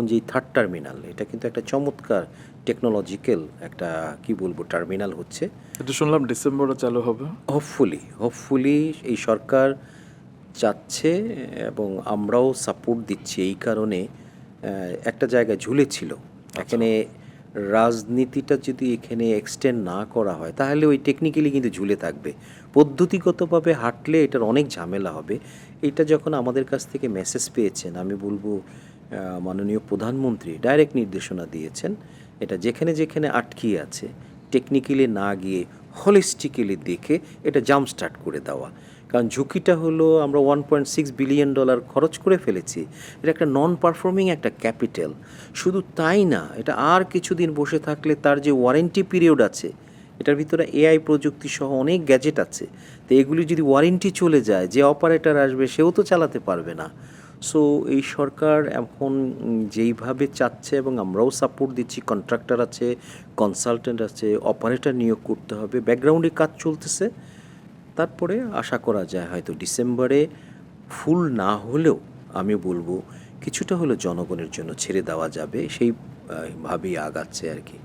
এখন যেই third terminal, এটা কিন্তু একটা চমৎকার টেকনোলজিক্যাল একটা কি বলবো টার্মিনাল হচ্ছে। এটা শুনলাম ডিসেম্বরে চালু হবে। হোপফুলি এই সরকার চাচ্ছে এবং আমরাও সাপোর্ট দিচ্ছি এই কারণে। একটা জায়গায় ঝুলেছিল, এখানে রাজনীতিটা যদি এখানে এক্সটেন্ড না করা হয় তাহলে ওই টেকনিক্যালি কিন্তু ঝুলে থাকবে। পদ্ধতিগতভাবে হাঁটলে এটার অনেক ঝামেলা হবে। এটা যখন আমাদের কাছ থেকে মেসেজ পেয়েছেন, আমি বলবো মাননীয় প্রধানমন্ত্রী ডাইরেক্ট নির্দেশনা দিয়েছেন, এটা যেখানে যেখানে আটকিয়ে আছে টেকনিক্যালি না গিয়ে হলিস্টিক্যালি দেখে এটা জাম্প স্টার্ট করে দেওয়া। কারণ ঝুঁকিটা হলো আমরা $1.6 বিলিয়ন খরচ করে ফেলেছি। এটা একটা নন পারফর্মিং একটা ক্যাপিটাল। শুধু তাই না, এটা আর কিছুদিন বসে থাকলে তার যে ওয়ারেন্টি পিরিয়ড আছে, এটার ভিতরে এআই প্রযুক্তি সহ অনেক গ্যাজেট আছে, তো এগুলি যদি ওয়ারেন্টি চলে যায়, যে অপারেটর আসবে সেও তো চালাতে পারবে না। সো এই সরকার এখন যেইভাবে চাচ্ছে এবং আমরাও সাপোর্ট দিচ্ছি, কন্ট্রাক্টর আছে, কনসালটেন্ট আছে, অপারেটর নিয়োগ করতে হবে, ব্যাকগ্রাউন্ডে কাজ চলতেছে। তারপরে আশা করা যায় হয়তো ডিসেম্বরে ফুল না হলেও আমি বলবো কিছুটা হলেও জনগণের জন্য ছেড়ে দেওয়া যাবে, সেই ভাবেই আগাচ্ছে আর কি।